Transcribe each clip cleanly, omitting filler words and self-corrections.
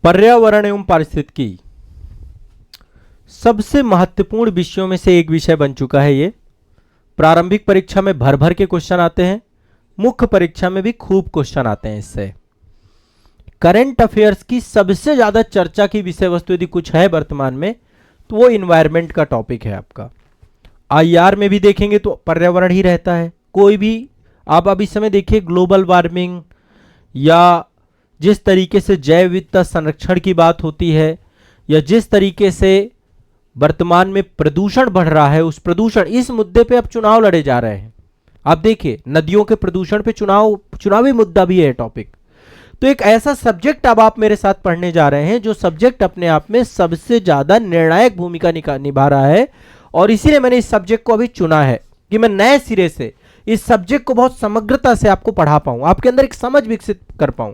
पर्यावरण एवं पारिस्थितिकी सबसे महत्वपूर्ण विषयों में से एक विषय बन चुका है। ये प्रारंभिक परीक्षा में भर भर के क्वेश्चन आते हैं, मुख्य परीक्षा में भी खूब क्वेश्चन आते हैं इससे। करंट अफेयर्स की सबसे ज्यादा चर्चा की विषय वस्तु यदि कुछ है वर्तमान में तो वो इन्वायरमेंट का टॉपिक है आपका। आईआर में भी देखेंगे तो पर्यावरण ही रहता है। कोई भी आप अब इस समय देखिए, ग्लोबल वार्मिंग या जिस तरीके से जैव विविधता संरक्षण की बात होती है, या जिस तरीके से वर्तमान में प्रदूषण बढ़ रहा है, उस प्रदूषण, इस मुद्दे पे अब चुनाव लड़े जा रहे हैं। आप देखिए नदियों के प्रदूषण पे चुनावी मुद्दा भी है टॉपिक। तो एक ऐसा सब्जेक्ट अब आप मेरे साथ पढ़ने जा रहे हैं जो सब्जेक्ट अपने आप में सबसे ज्यादा निर्णायक भूमिका निभा रहा है, और इसीलिए मैंने इस सब्जेक्ट को अभी चुना है कि मैं नए सिरे से इस सब्जेक्ट को बहुत समग्रता से आपको पढ़ा पाऊं, आपके अंदर एक समझ विकसित कर पाऊं।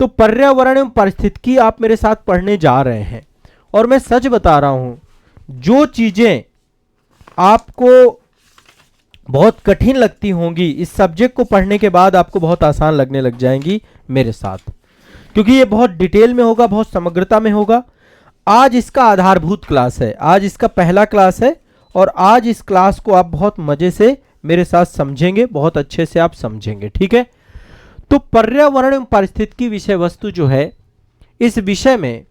तो पर्यावरण एवं पारिस्थितिकी आप मेरे साथ पढ़ने जा रहे हैं, और मैं सच बता रहा हूं, जो चीजें आपको बहुत कठिन लगती होंगी इस सब्जेक्ट को पढ़ने के बाद आपको बहुत आसान लगने लग जाएंगी मेरे साथ, क्योंकि ये बहुत डिटेल में होगा, बहुत समग्रता में होगा। आज इसका आधारभूत क्लास है, आज इसका पहला क्लास है, और आज इस क्लास को आप बहुत मजे से मेरे साथ समझेंगे, बहुत अच्छे से आप समझेंगे, ठीक है। तो पर्यावरण एवं पारिस्थितिकी विषय वस्तु जो है, इस विषय में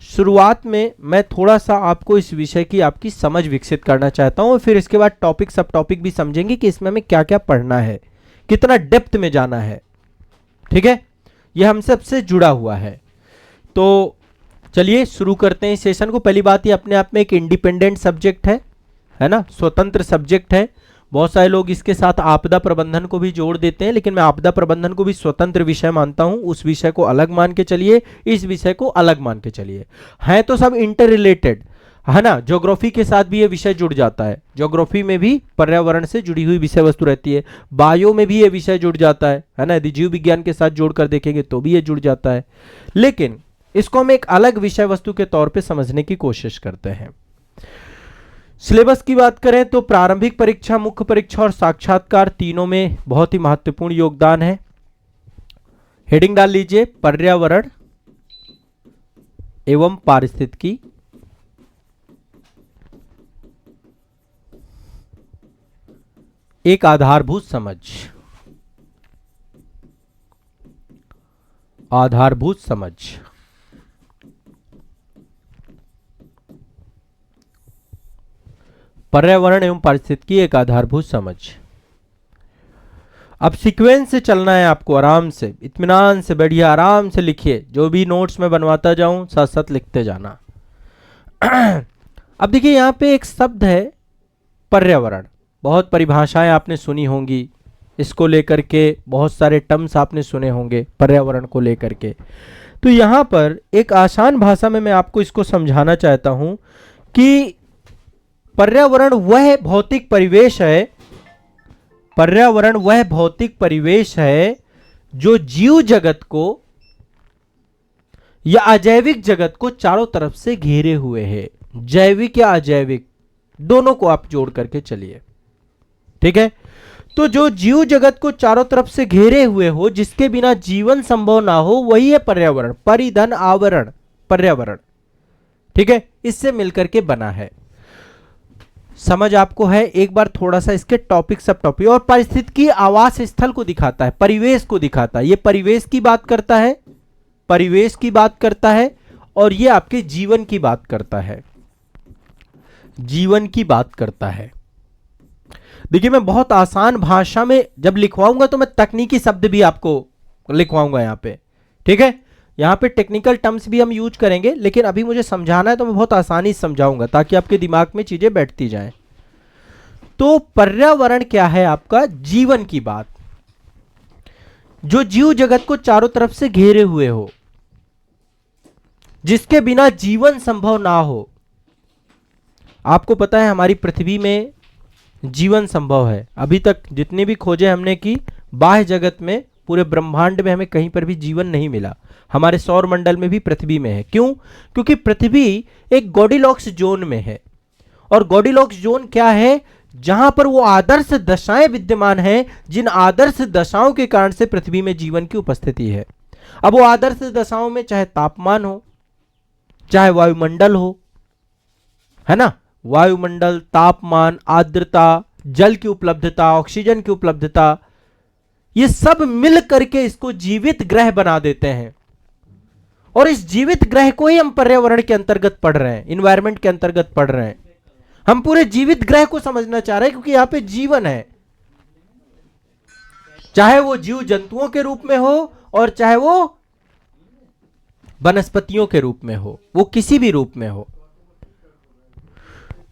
शुरुआत में मैं थोड़ा सा आपको इस विषय की आपकी समझ विकसित करना चाहता हूं, और फिर इसके बाद टॉपिक सब टॉपिक भी समझेंगे कि इसमें हमें क्या क्या पढ़ना है, कितना डेप्थ में जाना है, ठीक है। यह हम सबसे जुड़ा हुआ है। तो चलिए शुरू करते हैं इस सेशन को। पहली बात, ये अपने आप में एक इंडिपेंडेंट सब्जेक्ट है ना, स्वतंत्र सब्जेक्ट है। बहुत सारे लोग इसके साथ आपदा प्रबंधन को भी जोड़ देते हैं, लेकिन मैं आपदा प्रबंधन को भी स्वतंत्र विषय मानता हूं। उस विषय को अलग मान के चलिए, इस विषय को अलग मान के चलिए। हैं तो सब इंटर रिलेटेड, है ना। ज्योग्राफी के साथ भी ये विषय जुड़ जाता है, ज्योग्राफी में भी पर्यावरण से जुड़ी हुई विषय वस्तु रहती है। बायो में भी ये विषय जुड़ जाता है ना। यदि जीव विज्ञान के साथ जोड़कर देखेंगे तो भी ये जुड़ जाता है, लेकिन इसको हम एक अलग विषय वस्तु के तौर पर समझने की कोशिश करते हैं। सिलेबस की बात करें तो प्रारंभिक परीक्षा, मुख्य परीक्षा और साक्षात्कार तीनों में बहुत ही महत्वपूर्ण योगदान है। हेडिंग डाल लीजिए, पर्यावरण एवं पारिस्थितिकी। एक आधारभूत समझ, आधारभूत समझ। पर्यावरण एवं पारिस्थितिकी एक आधारभूत समझ। अब सीक्वेंस से चलना है आपको, आराम से, इत्मीनान से, बढ़िया आराम से लिखिए। जो भी नोट्स में बनवाता जाऊं साथ साथ लिखते जाना। अब देखिए यहां पे एक शब्द है पर्यावरण। बहुत परिभाषाएं आपने सुनी होंगी, इसको लेकर के बहुत सारे टर्म्स आपने सुने होंगे पर्यावरण को लेकर के। तो यहां पर एक आसान भाषा में मैं आपको इसको समझाना चाहता हूं कि पर्यावरण वह भौतिक परिवेश है, पर्यावरण वह भौतिक परिवेश है जो जीव जगत को या अजैविक जगत को चारों तरफ से घेरे हुए है। जैविक या अजैविक दोनों को आप जोड़ करके चलिए, ठीक है। तो जो जीव जगत को चारों तरफ से घेरे हुए हो, जिसके बिना जीवन संभव ना हो, वही है पर्यावरण। परिधन आवरण पर्यावरण, ठीक है, इससे मिलकर के बना है। समझ आपको है। एक बार थोड़ा सा इसके टॉपिक सब टॉपिक। और पारिस्थितिकी आवास स्थल को दिखाता है, परिवेश को दिखाता है। ये परिवेश की बात करता है, परिवेश की बात करता है, और ये आपके जीवन की बात करता है, जीवन की बात करता है। देखिए मैं बहुत आसान भाषा में जब लिखवाऊंगा तो मैं तकनीकी शब्द भी आपको लिखवाऊंगा यहां पे, ठीक है। यहां पे टेक्निकल टर्म्स भी हम यूज करेंगे, लेकिन अभी मुझे समझाना है तो मैं बहुत आसानी से समझाऊंगा ताकि आपके दिमाग में चीजें बैठती जाएं। तो पर्यावरण क्या है? आपका जीवन की बात, जो जीव जगत को चारों तरफ से घेरे हुए हो, जिसके बिना जीवन संभव ना हो। आपको पता है हमारी पृथ्वी में जीवन संभव है। अभी तक जितनी भी खोजें हमने की बाह्य जगत में, पूरे ब्रह्मांड में हमें कहीं पर भी जीवन नहीं मिला। हमारे सौर मंडल में भी पृथ्वी में है। क्यों? क्योंकि पृथ्वी एक गॉडिलॉक्स जोन में है। और गॉडिलॉक्स जोन क्या है? जहां पर वो आदर्श दशाएं विद्यमान हैं, जिन आदर्श दशाओं के कारण से पृथ्वी में जीवन की उपस्थिति है। अब वो आदर्श दशाओं में चाहे तापमान हो, चाहे वायुमंडल हो, है ना, वायुमंडल, तापमान, आर्द्रता, जल की उपलब्धता, ऑक्सीजन की उपलब्धता, ये सब मिल करके इसको जीवित ग्रह बना देते हैं। और इस जीवित ग्रह को ही हम पर्यावरण के अंतर्गत पढ़ रहे हैं, इन्वायरमेंट के अंतर्गत पढ़ रहे हैं। हम पूरे जीवित ग्रह को समझना चाह रहे हैं, क्योंकि यहां पे जीवन है, चाहे वो जीव जंतुओं के रूप में हो और चाहे वो वनस्पतियों के रूप में हो, वो किसी भी रूप में हो।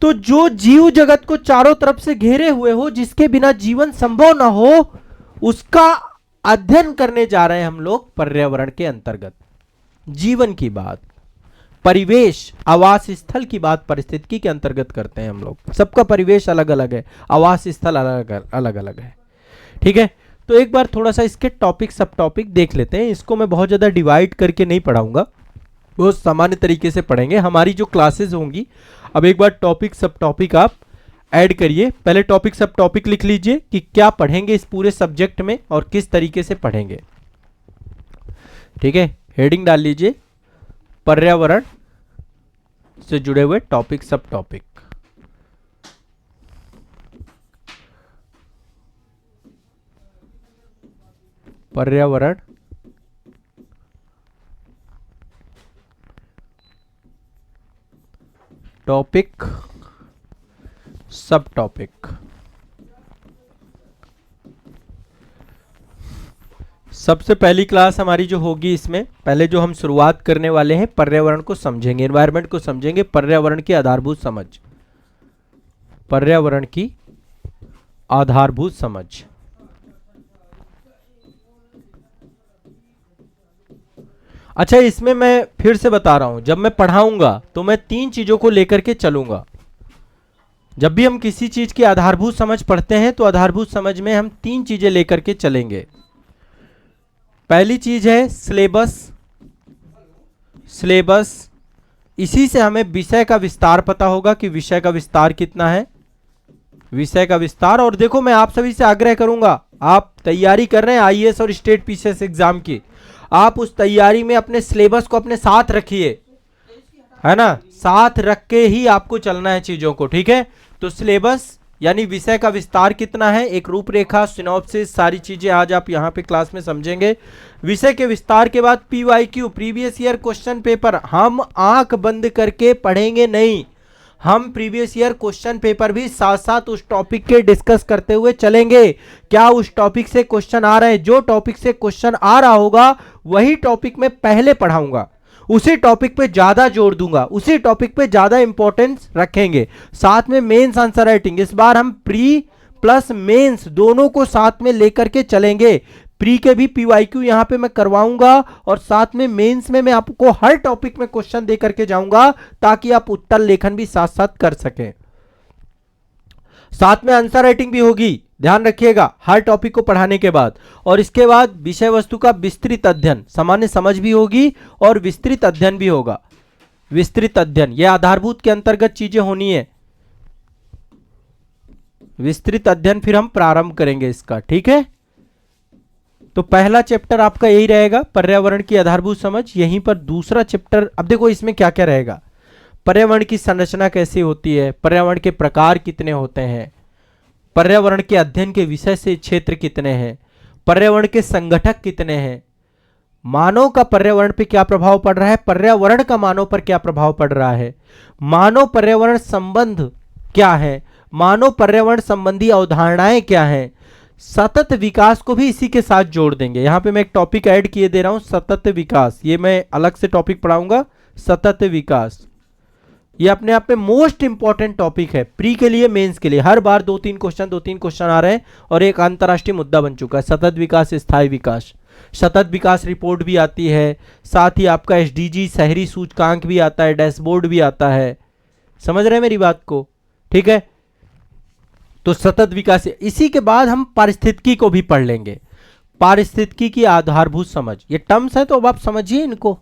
तो जो जीव जगत को चारों तरफ से घेरे हुए हो, जिसके बिना जीवन संभव ना हो, उसका अध्ययन करने जा रहे हैं हम लोग पर्यावरण के अंतर्गत। जीवन की बात, परिवेश, आवास स्थल की बात पारिस्थितिकी के अंतर्गत करते हैं हम लोग। सबका परिवेश अलग अलग है, आवास स्थल अलग अलग है, ठीक है। तो एक बार थोड़ा सा इसके टॉपिक सब टॉपिक देख लेते हैं। इसको मैं बहुत ज्यादा डिवाइड करके नहीं पढ़ाऊंगा, बहुत सामान्य तरीके से पढ़ेंगे। हमारी जो क्लासेस होंगी, अब एक बार टॉपिक सब टॉपिक आप ऐड करिए। पहले टॉपिक सब टॉपिक लिख लीजिए कि क्या पढ़ेंगे इस पूरे सब्जेक्ट में और किस तरीके से पढ़ेंगे, ठीक है। हेडिंग डाल लीजिए, पर्यावरण से जुड़े हुए टॉपिक सब टॉपिक। पर्यावरण टॉपिक सब टॉपिक। सबसे पहली क्लास हमारी जो होगी, इसमें पहले जो हम शुरुआत करने वाले हैं, पर्यावरण को समझेंगे, एनवायरनमेंट को समझेंगे, पर्यावरण की आधारभूत समझ, पर्यावरण की आधारभूत समझ। अच्छा, इसमें मैं फिर से बता रहा हूं, जब मैं पढ़ाऊंगा तो मैं 3 चीजों को लेकर के चलूंगा। जब भी हम किसी चीज की आधारभूत समझ पढ़ते हैं तो आधारभूत समझ में हम 3 चीजें लेकर के चलेंगे। पहली चीज है सिलेबस। सिलेबस, इसी से हमें विषय का विस्तार पता होगा कि विषय का विस्तार कितना है, विषय का विस्तार। और देखो, मैं आप सभी से आग्रह करूंगा, आप तैयारी कर रहे हैं आईएएस और स्टेट पीसीएस एग्जाम की, आप उस तैयारी में अपने सिलेबस को अपने साथ रखिए, है ना, साथ रख के ही आपको चलना है चीजों को, ठीक है। तो सिलेबस यानी विषय का विस्तार कितना है, एक रूपरेखा, सिनॉप्सिस, सारी चीजें आज आप यहाँ पे क्लास में समझेंगे। विषय के विस्तार के बाद PYQ, previous year question paper, हम आंख बंद करके पढ़ेंगे नहीं, हम प्रीवियस ईयर क्वेश्चन पेपर भी साथ साथ उस टॉपिक के डिस्कस करते हुए चलेंगे। क्या उस टॉपिक से क्वेश्चन आ रहे हैं, जो टॉपिक से क्वेश्चन आ रहा होगा वही टॉपिक में पहले पढ़ाऊंगा, उसी टॉपिक पे ज्यादा जोर दूंगा, उसी टॉपिक पे ज्यादा इंपॉर्टेंस रखेंगे। साथ में मेंस आंसर राइटिंग, इस बार हम प्री प्लस मेंस दोनों को साथ में लेकर के चलेंगे। प्री के भी पीवाईक्यू यहां पे मैं करवाऊंगा और साथ में मेंस में मैं आपको हर टॉपिक में क्वेश्चन दे करके जाऊंगा, ताकि आप उत्तर लेखन भी साथ साथ कर सकें। साथ में आंसर राइटिंग भी होगी, ध्यान रखिएगा, हर टॉपिक को पढ़ाने के बाद। और इसके बाद विषय वस्तु का विस्तृत अध्ययन, सामान्य समझ भी होगी और विस्तृत अध्ययन भी होगा। विस्तृत अध्ययन, यह आधारभूत के अंतर्गत चीजें होनी है। विस्तृत अध्ययन फिर हम प्रारंभ करेंगे इसका, ठीक है। तो पहला चैप्टर आपका यही रहेगा, पर्यावरण की आधारभूत समझ। यहीं पर दूसरा चैप्टर, अब देखो इसमें क्या क्या रहेगा, पर्यावरण की संरचना कैसी होती है, पर्यावरण के प्रकार कितने होते हैं, पर्यावरण के अध्ययन के विषय से क्षेत्र कितने हैं, पर्यावरण के संगठक कितने हैं, मानव का पर्यावरण पे क्या प्रभाव पड़ रहा है, पर्यावरण का मानव पर क्या प्रभाव पड़ रहा है, मानव पर्यावरण संबंध क्या है, मानव पर्यावरण संबंधी अवधारणाएं क्या हैं, सतत विकास को भी इसी के साथ जोड़ देंगे। यहां पे मैं एक टॉपिक ऐड किए दे रहा हूं, सतत विकास, ये मैं अलग से टॉपिक पढ़ाऊंगा। सतत विकास ये अपने आप में मोस्ट इंपॉर्टेंट टॉपिक है, प्री के लिए, मेंस के लिए। हर बार 2-3 क्वेश्चन आ रहे हैं और एक अंतरराष्ट्रीय मुद्दा बन चुका है। सतत विकास, स्थायी विकास, सतत विकास रिपोर्ट भी आती है, साथ ही आपका एसडीजी शहरी सूचकांक भी आता है, डैशबोर्ड भी आता है। समझ रहे हैं मेरी बात को, ठीक है। तो सतत विकास, इसी के बाद हम पारिस्थितिकी को भी पढ़ लेंगे। पारिस्थितिकी की आधारभूत समझ, ये टर्म्स है तो अब आप समझिए इनको।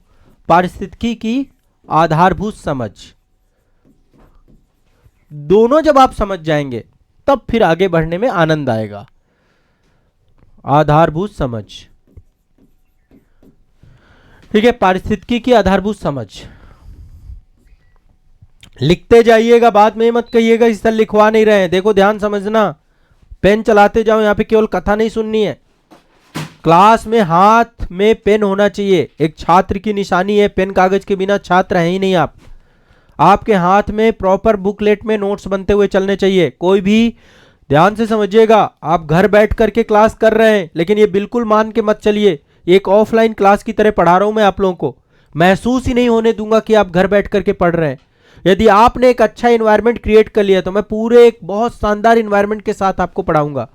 पारिस्थितिकी की आधारभूत समझ, दोनों जब आप समझ जाएंगे तब फिर आगे बढ़ने में आनंद आएगा। आधारभूत समझ, ठीक है, पारिस्थितिकी की आधारभूत समझ लिखते जाइएगा, बाद में मत कहिएगा इस तरह लिखवा नहीं रहे हैं। देखो ध्यान समझना, पेन चलाते जाओ, यहां पे केवल कथा नहीं सुननी है। क्लास में हाथ में पेन होना चाहिए, एक छात्र की निशानी है, पेन कागज के बिना छात्र हैं ही नहीं आप। आपके हाथ में प्रॉपर बुकलेट में नोट्स बनते हुए चलने चाहिए। कोई भी ध्यान से समझिएगा, आप घर बैठ करके क्लास कर रहे हैं, लेकिन ये बिल्कुल मान के मत चलिए एक ऑफलाइन क्लास की तरह पढ़ा रहा हूं मैं आप लोगों को, महसूस ही नहीं होने दूंगा कि आप घर बैठ करके पढ़ रहे हैं। यदि आपने एक अच्छा इन्वायरमेंट क्रिएट कर लिया तो मैं पूरे एक बहुत शानदार इन्वायरमेंट के साथ आपको पढ़ाऊंगा।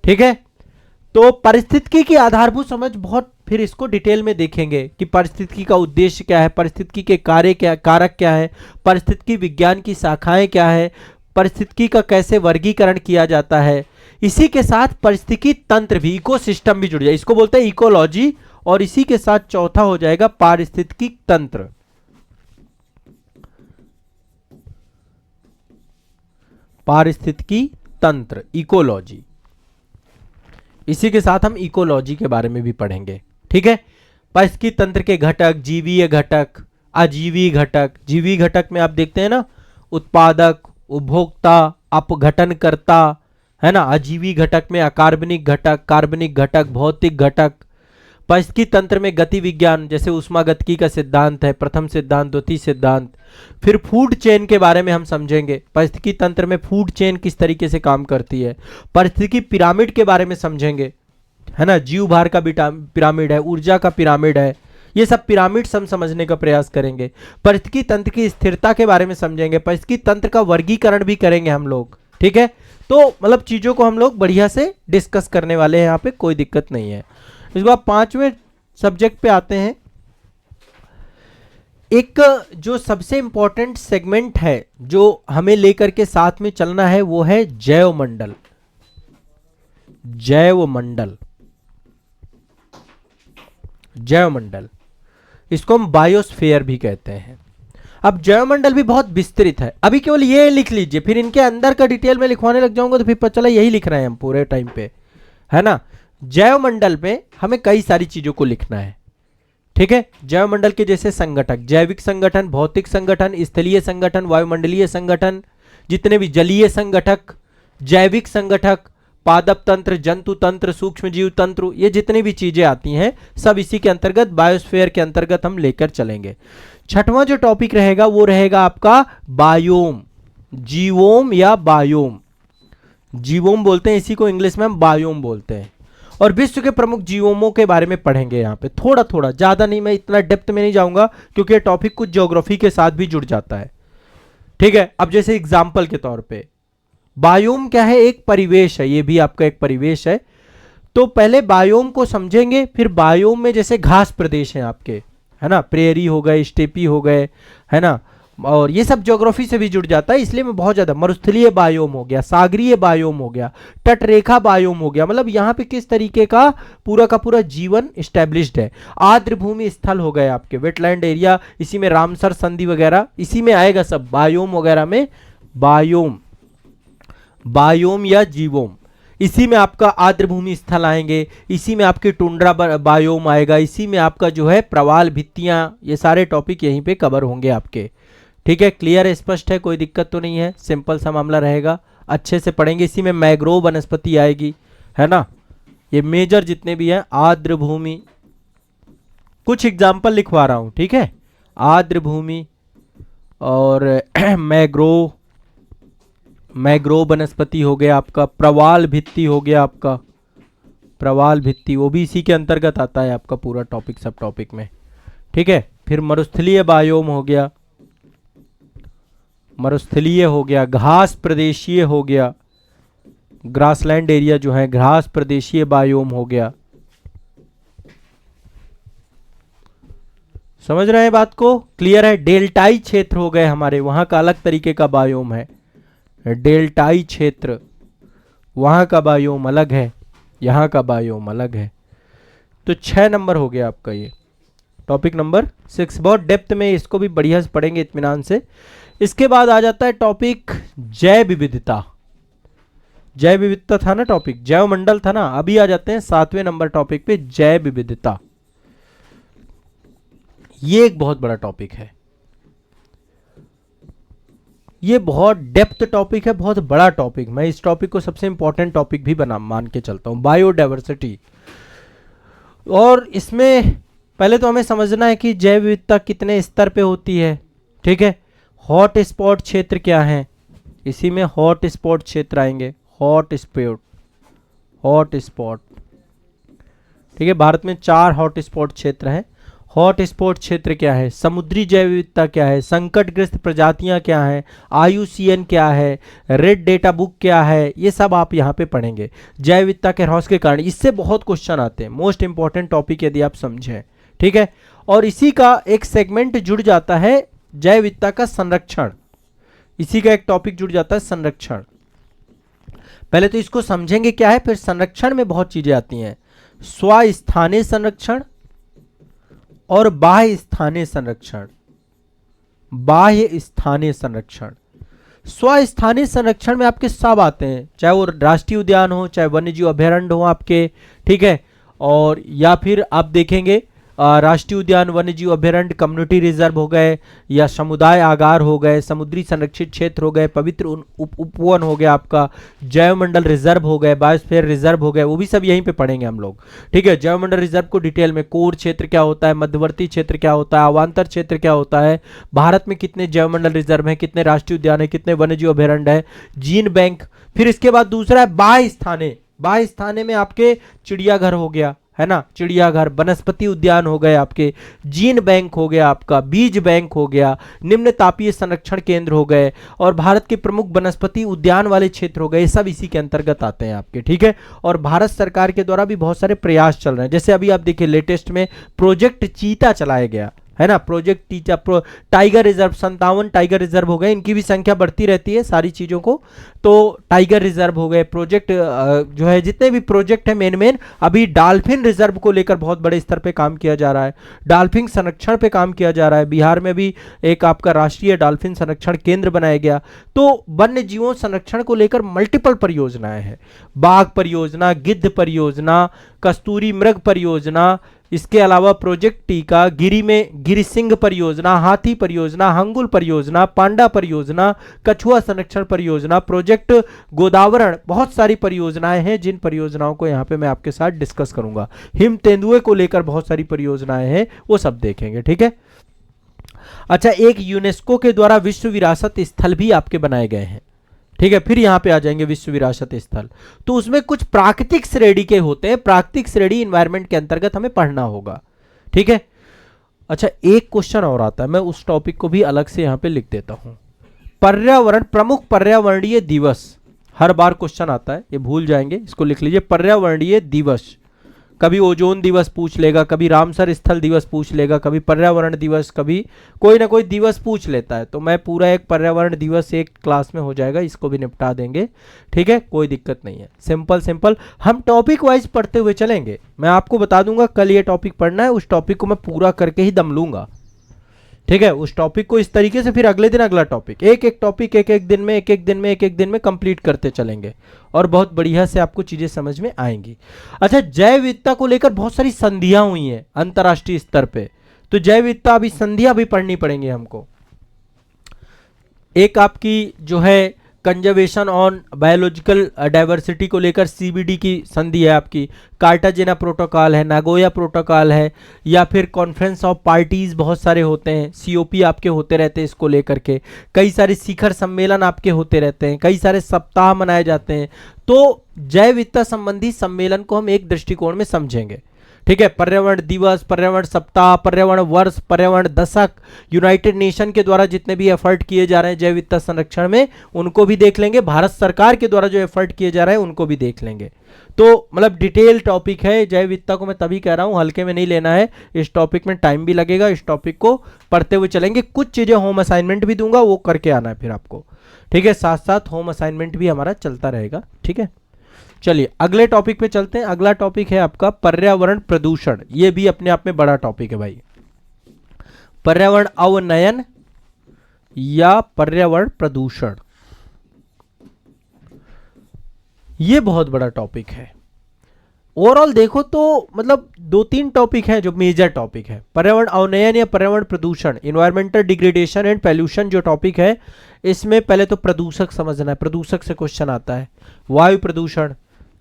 ठीक है, तो परिस्थितिकी की आधारभूत समझ बहुत, फिर इसको डिटेल में देखेंगे कि परिस्थितिकी का उद्देश्य क्या है, परिस्थितिकी के कार्य क्या, कारक क्या है, परिस्थितिकी विज्ञान की शाखाएं क्या है, परिस्थितिकी का कैसे वर्गीकरण किया जाता है। इसी के साथ परिस्थितिकी तंत्र भी, इकोसिस्टम भी जुड़ जाए, इसको बोलते हैं इकोलॉजी, और इसी के साथ चौथा हो जाएगा पारिस्थितिकी तंत्र। पारिस्थितिकी तंत्र, इकोलॉजी, इसी के साथ हम इकोलॉजी के बारे में भी पढ़ेंगे। ठीक है, पारिस्थितिकी तंत्र के घटक, जीवीय घटक, अजीवी घटक। जीवी घटक में आप देखते हैं ना, उत्पादक, उपभोक्ता, अपघटनकर्ता, है ना। अजीवी घटक में अकार्बनिक घटक, कार्बनिक घटक, भौतिक घटक। पारिस्थितिकी तंत्र में गति विज्ञान, जैसे ऊष्मागतिकी का सिद्धांत है, प्रथम सिद्धांत, द्वितीय सिद्धांत। फिर फूड चेन के बारे में हम समझेंगे, पारिस्थितिकी तंत्र में फूड चेन किस तरीके से काम करती है। पारिस्थितिकी पिरामिड के बारे में समझेंगे, है ना, जीव भार का पिरामिड है, ऊर्जा का पिरामिड है, ये सब पिरामिड्स हम समझने का प्रयास करेंगे। पारिस्थितिकी तंत्र की स्थिरता के बारे में समझेंगे, पारिस्थितिकी तंत्र का वर्गीकरण भी करेंगे हम लोग। ठीक है, तो मतलब चीजों को हम लोग बढ़िया से डिस्कस करने वाले हैं, यहाँ पे कोई दिक्कत नहीं है। इस बार 5वें सब्जेक्ट पे आते हैं। एक जो सबसे इंपॉर्टेंट सेगमेंट है जो हमें लेकर के साथ में चलना है, वो है जैव मंडल। जैव मंडल, जैव मंडल, इसको हम बायोस्फीयर भी कहते हैं। अब जैव मंडल भी बहुत विस्तृत है, अभी केवल ये लिख लीजिए, फिर इनके अंदर का डिटेल में लिखवाने लग जाऊंगा तो फिर पता चला यही लिख रहे हैं हम पूरे टाइम पे, है ना। जैव मंडल में हमें कई सारी चीजों को लिखना है। ठीक है, जैव मंडल के जैसे संगठक, जैविक संगठन, भौतिक संगठन, स्थलीय संगठन, वायुमंडलीय संगठन, जितने भी जलीय संगठक, जैविक संगठक, पादप तंत्र, जंतु तंत्र, सूक्ष्म जीव तंत्र, ये जितनी भी चीजें आती हैं सब इसी के अंतर्गत, बायोस्फीयर के अंतर्गत हम लेकर चलेंगे। छठवां जो टॉपिक रहेगा वो रहेगा आपका बायोम, जीवोम या बायोम। जीवोम बोलते हैं इसी को, इंग्लिश में हम बायोम बोलते हैं। और विश्व के प्रमुख जीवोमों के बारे में पढ़ेंगे यहाँ पे थोड़ा थोड़ा, ज्यादा नहीं, मैं इतना डेप्थ में नहीं जाऊंगा क्योंकि ये टॉपिक कुछ ज्योग्राफी के साथ भी जुड़ जाता है। ठीक है, अब जैसे एग्जाम्पल के तौर पे बायोम क्या है, एक परिवेश है, ये भी आपका एक परिवेश है। तो पहले बायोम को समझेंगे, फिर बायोम में जैसे घास प्रदेश हैं आपके, है ना, प्रेरी हो गए, स्टेपी हो गए, है ना, और ये सब ज्योग्राफी से भी जुड़ जाता है, इसलिए मैं बहुत ज्यादा, मरुस्थलीय बायोम हो गया, सागरीय बायोम हो गया, तटरेखा बायोम हो गया, मतलब यहाँ पे किस तरीके का पूरा जीवन स्टैब्लिश्ड है। आर्द्र भूमि स्थल हो गए आपके, वेटलैंड एरिया, इसी में रामसर संधि वगैरह इसी में आएगा सब, बायोम वगैरह में। बायोम, बायोम या जीवोम, इसी में आपका आर्द्र भूमि स्थल आएंगे, इसी में आपके टुंड्रा बायोम आएगा, इसी में आपका जो है प्रवाल भित्तियां, ये सारे टॉपिक यहीं पे कवर होंगे आपके। ठीक है, क्लियर, स्पष्ट है, कोई दिक्कत तो नहीं है, सिंपल सा मामला रहेगा, अच्छे से पढ़ेंगे। इसी में मैग्रोव वनस्पति आएगी, है ना, ये मेजर जितने भी हैं, आर्द्र भूमि, कुछ एग्जाम्पल लिखवा रहा हूं, ठीक है, आर्द्र भूमि और मैग्रोव, मैग्रोव वनस्पति हो गया आपका, प्रवाल भित्ति हो गया आपका, प्रवाल भित्ति वो भी इसी के अंतर्गत आता है आपका पूरा टॉपिक, सब टॉपिक में। ठीक है, फिर मरुस्थलीय बायोम हो गया, मरुस्थलीय हो गया, घास प्रदेशीय हो गया, ग्रासलैंड एरिया जो है, घास प्रदेशीय बायोम हो गया। समझ रहे हैं बात को, क्लियर है। डेल्टाई क्षेत्र हो गए हमारे, वहां का अलग तरीके का बायोम है, डेल्टाई क्षेत्र, वहां का बायोम अलग है, यहां का बायोम अलग है। तो 6 नंबर हो गया आपका ये टॉपिक नंबर 6, बहुत डेप्थ में इसको भी बढ़िया से पढ़ेंगे इत्मीनान से। इसके बाद आ जाता है टॉपिक जैव विविधता। जैव विविधता था ना टॉपिक, जैव मंडल था ना, अभी आ जाते हैं 7वें नंबर टॉपिक पे, जैव विविधता। ये एक बहुत बड़ा टॉपिक है, ये बहुत डेप्थ टॉपिक है, बहुत बड़ा टॉपिक। मैं इस टॉपिक को सबसे इंपॉर्टेंट टॉपिक भी बना मान के चलता हूं, बायोडायवर्सिटी। और इसमें पहले तो हमें समझना है कि जैव विविधता कितने स्तर पे होती है, ठीक है। हॉट स्पॉट क्षेत्र क्या है, इसी में हॉट स्पॉट क्षेत्र आएंगे, हॉट स्पॉट, ठीक है। भारत में 4 हॉट स्पॉट क्षेत्र हैं। हॉट स्पॉट क्षेत्र क्या है, समुद्री जैव विविधता क्या है, संकटग्रस्त प्रजातियां क्या है, IUCN क्या है, रेड डेटा बुक क्या है, ये सब आप यहाँ पे पढ़ेंगे। जैव विविधता के ह्रास के कारण, इससे बहुत क्वेश्चन आते हैं, मोस्ट इंपॉर्टेंट टॉपिक यदि आप समझें, ठीक है। और इसी का एक सेगमेंट जुड़ जाता है जैव विविधता का संरक्षण, इसी का एक टॉपिक जुड़ जाता है संरक्षण। पहले तो इसको समझेंगे क्या है, फिर संरक्षण में बहुत चीजें आती हैं, स्वस्थानीय संरक्षण और बाह्य स्थानीय संरक्षण। बाह्य स्थानीय संरक्षण, स्वस्थानीय संरक्षण में आपके सब आते हैं, चाहे वो राष्ट्रीय उद्यान हो, चाहे वन्यजीव अभयारण्य हो आपके, ठीक है। और या फिर आप देखेंगे राष्ट्रीय उद्यान, वन्यजीव अभयारण्य, कम्युनिटी रिजर्व हो गए, या समुदाय आगार हो गए, समुद्री संरक्षित क्षेत्र हो गए, पवित्र उपवन हो गया आपका, जैवमंडल रिजर्व हो गए, बायोस्फीयर रिजर्व हो गए, वो भी सब यहीं पे पढ़ेंगे हम लोग, ठीक है। जैवमंडल रिजर्व को डिटेल में, कोर क्षेत्र क्या होता है, मध्यवर्ती क्षेत्र क्या होता है, अवांतर क्षेत्र क्या होता है, भारत में कितने जैवमंडल रिजर्व हैं, कितने राष्ट्रीय उद्यान है, कितने वन्यजीव अभयारण्य है, जीन बैंक। फिर इसके बाद दूसरा है बाह्य स्थानीय। बाह्य स्थानीय में आपके चिड़ियाघर हो गया, है ना, चिड़ियाघर, वनस्पति उद्यान हो गए आपके, जीन बैंक हो गया आपका, बीज बैंक हो गया, निम्न तापीय संरक्षण केंद्र हो गए, और भारत के प्रमुख वनस्पति उद्यान वाले क्षेत्र हो गए, सब इसी के अंतर्गत आते हैं आपके, ठीक है। और भारत सरकार के द्वारा भी बहुत सारे प्रयास चल रहे हैं, जैसे अभी आप देखिए लेटेस्ट में प्रोजेक्ट चीता चलाया गया, है ना, प्रोजेक्ट टीचा, टाइगर रिजर्व, 57 टाइगर रिजर्व हो गए, इनकी भी संख्या बढ़ती रहती है सारी चीजों को, तो टाइगर रिजर्व हो गए, प्रोजेक्ट जो है, जितने भी प्रोजेक्ट है मेन अभी डॉल्फिन रिजर्व को लेकर बहुत बड़े स्तर पे काम किया जा रहा है, डॉल्फिन संरक्षण पे काम किया जा रहा है। बिहार में भी एक आपका राष्ट्रीय डॉल्फिन संरक्षण केंद्र बनाया गया। तो वन्य जीवों संरक्षण को लेकर मल्टीपल परियोजनाएं हैं, बाघ परियोजना, गिद्ध परियोजना, कस्तूरी मृग परियोजना, इसके अलावा प्रोजेक्ट टीका, गिरी में गिरी सिंह परियोजना, हाथी परियोजना, हंगुल परियोजना, पांडा परियोजना, कछुआ संरक्षण परियोजना, प्रोजेक्ट गोदावरण, बहुत सारी परियोजनाएं हैं जिन परियोजनाओं को यहां पे मैं आपके साथ डिस्कस करूंगा। हिम तेंदुए को लेकर बहुत सारी परियोजनाएं हैं, वो सब देखेंगे, ठीक है। अच्छा, एक यूनेस्को के द्वारा विश्व विरासत स्थल भी आपके बनाए गए हैं, ठीक है। फिर यहां पे आ जाएंगे विश्व विरासत स्थल, तो उसमें कुछ प्राकृतिक श्रेणी के होते हैं, प्राकृतिक श्रेणी इन्वायरमेंट के अंतर्गत हमें पढ़ना होगा, ठीक है। अच्छा, एक क्वेश्चन और आता है, मैं उस टॉपिक को भी अलग से यहां पे लिख देता हूं। पर्यावरण, प्रमुख पर्यावरणीय दिवस, हर बार क्वेश्चन आता है, ये भूल जाएंगे, इसको लिख लीजिए, पर्यावरणीय दिवस। कभी ओजोन दिवस पूछ लेगा, कभी रामसर स्थल दिवस पूछ लेगा, कभी पर्यावरण दिवस, कभी कोई ना कोई दिवस पूछ लेता है, तो मैं पूरा एक पर्यावरण दिवस एक क्लास में हो जाएगा, इसको भी निपटा देंगे, ठीक है, कोई दिक्कत नहीं है। सिंपल सिंपल हम टॉपिक वाइज पढ़ते हुए चलेंगे, मैं आपको बता दूंगा कल ये टॉपिक पढ़ना है, उस टॉपिक को मैं पूरा करके ही दम लूंगा, ठीक है। उस टॉपिक को इस तरीके से, फिर अगले दिन अगला टॉपिक, एक एक टॉपिक एक एक दिन में कंप्लीट करते चलेंगे, और बहुत बढ़िया से आपको चीजें समझ में आएंगी। अच्छा, जैव विविधता को लेकर बहुत सारी संधियां हुई हैं अंतरराष्ट्रीय स्तर पे, तो जैव विविधता अभी संधियां भी पढ़नी पड़ेंगी हमको। एक आपकी जो है कंजर्वेशन ऑन बायोलॉजिकल डाइवर्सिटी को लेकर CBD की संधि है आपकी, कार्टाजेना प्रोटोकॉल है, नागोया प्रोटोकॉल है, या फिर कॉन्फ्रेंस ऑफ पार्टीज बहुत सारे होते हैं, COP आपके होते रहते हैं इसको लेकर के, कई सारे शिखर सम्मेलन आपके होते रहते हैं, कई सारे सप्ताह मनाए जाते हैं। तो जैव विविधता संबंधी सम्मेलन को हम एक दृष्टिकोण में समझेंगे, ठीक है। पर्यावरण दिवस, पर्यावरण सप्ताह, पर्यावरण वर्ष, पर्यावरण दशक, यूनाइटेड नेशन के द्वारा जितने भी एफर्ट किए जा रहे हैं जैव विविधता संरक्षण में, उनको भी देख लेंगे, भारत सरकार के द्वारा जो एफर्ट किए जा रहे हैं उनको भी देख लेंगे। तो मतलब डिटेल टॉपिक है, जैव विविधता को मैं तभी कह रहा हूं हल्के में नहीं लेना है, इस टॉपिक में टाइम भी लगेगा, इस टॉपिक को पढ़ते हुए चलेंगे। कुछ चीजें होम असाइनमेंट भी दूंगा, वो करके आना है फिर आपको, ठीक है, साथ साथ होम असाइनमेंट भी हमारा चलता रहेगा, ठीक है। चलिए अगले टॉपिक पे चलते हैं। अगला टॉपिक है आपका पर्यावरण प्रदूषण, ये भी अपने आप में बड़ा टॉपिक है भाई, पर्यावरण अवनयन या पर्यावरण प्रदूषण, ये बहुत बड़ा टॉपिक है। ओवरऑल देखो तो मतलब 2-3 टॉपिक हैं जो मेजर टॉपिक है। पर्यावरण अवनयन या पर्यावरण प्रदूषण, इन्वायरमेंटल डिग्रेडेशन एंड पॉल्यूशन जो टॉपिक है, इसमें पहले तो प्रदूषक समझना है। प्रदूषक से क्वेश्चन आता है। वायु प्रदूषण,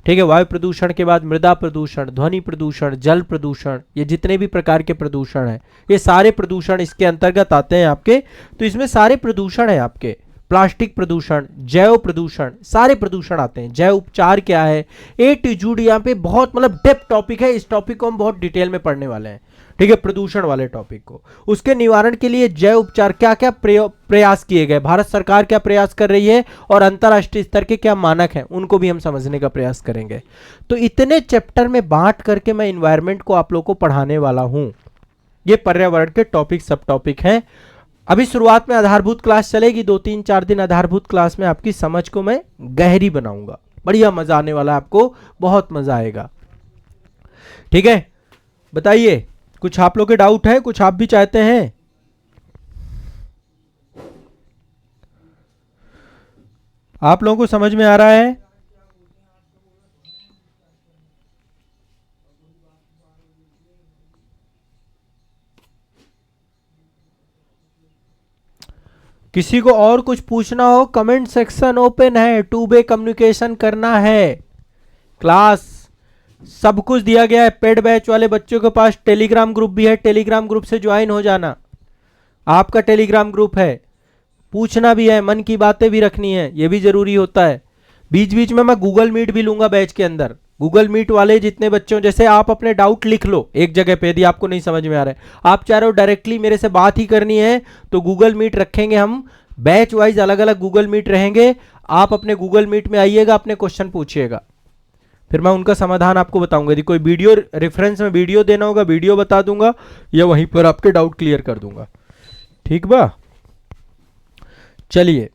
ठीक है, वायु प्रदूषण के बाद मृदा प्रदूषण, ध्वनि प्रदूषण, जल प्रदूषण, ये जितने भी प्रकार के प्रदूषण हैं, ये सारे प्रदूषण इसके अंतर्गत आते हैं आपके। तो इसमें सारे प्रदूषण है आपके, प्लास्टिक प्रदूषण, जैव प्रदूषण, सारे प्रदूषण आते हैं। जैव उपचार क्या है, ए टू जेड यहाँ पे बहुत मतलब डेप्थ टॉपिक है। इस टॉपिक को हम बहुत डिटेल में पढ़ने वाले हैं, ठीक है, प्रदूषण वाले टॉपिक को। उसके निवारण के लिए जैव उपचार क्या क्या प्रयास किए गए, भारत सरकार क्या प्रयास कर रही है, और अंतरराष्ट्रीय स्तर के क्या मानक हैं, उनको भी हम समझने का प्रयास करेंगे। तो इतने चैप्टर में बांट करके मैं इन्वायरमेंट को आप लोग को पढ़ाने वाला हूं। ये पर्यावरण के टॉपिक सब टॉपिक हैं। अभी शुरुआत में आधारभूत क्लास चलेगी, 2-3-4 दिन आधारभूत क्लास में आपकी समझ को मैं गहरी बनाऊंगा। बढ़िया मजा आने वाला है आपको, बहुत मजा आएगा, ठीक है। बताइए, कुछ आप लोग के डाउट है, कुछ आप भी चाहते हैं? आप लोगों को समझ में आ रहा है? किसी को और कुछ पूछना हो, कमेंट सेक्शन ओपन है। टू वे कम्युनिकेशन करना है। क्लास सब कुछ दिया गया है। पेड बैच वाले बच्चों के पास टेलीग्राम ग्रुप भी है, टेलीग्राम ग्रुप से ज्वाइन हो जाना। आपका टेलीग्राम ग्रुप है। पूछना भी है, मन की बातें भी रखनी है, ये भी जरूरी होता है। बीच बीच में मैं गूगल मीट भी लूंगा बैच के अंदर। गूगल मीट वाले जितने बच्चों, जैसे आप अपने डाउट लिख लो एक जगह पे, यदि आपको नहीं समझ में आ रहा है, आप चाह रहे हो डायरेक्टली मेरे से बात ही करनी है, तो गूगल मीट रखेंगे हम, बैच वाइज अलग अलग गूगल मीट रहेंगे। आप अपने गूगल मीट में आइएगा, अपने क्वेश्चन पूछिएगा, फिर मैं उनका समाधान आपको बताऊंगा। यदि कोई वीडियो रेफरेंस में वीडियो देना होगा, वीडियो बता दूंगा, या वहीं पर आपके डाउट क्लियर कर दूंगा, ठीक बा। चलिए,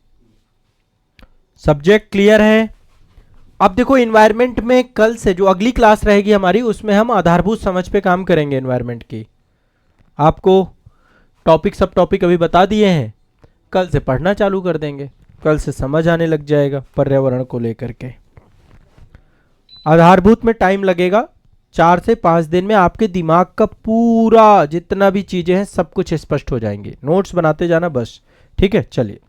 सब्जेक्ट क्लियर है। अब देखो, इन्वायरमेंट में कल से जो अगली क्लास रहेगी हमारी, उसमें हम आधारभूत समझ पे काम करेंगे इन्वायरमेंट की। आपको टॉपिक सब टॉपिक अभी बता दिए हैं, कल से पढ़ना चालू कर देंगे, कल से समझ आने लग जाएगा पर्यावरण को लेकर के। आधारभूत में टाइम लगेगा, 4 से 5 दिन में आपके दिमाग का पूरा जितना भी चीजें हैं सब कुछ स्पष्ट हो जाएंगी। नोट्स बनाते जाना बस, ठीक है। चलिए।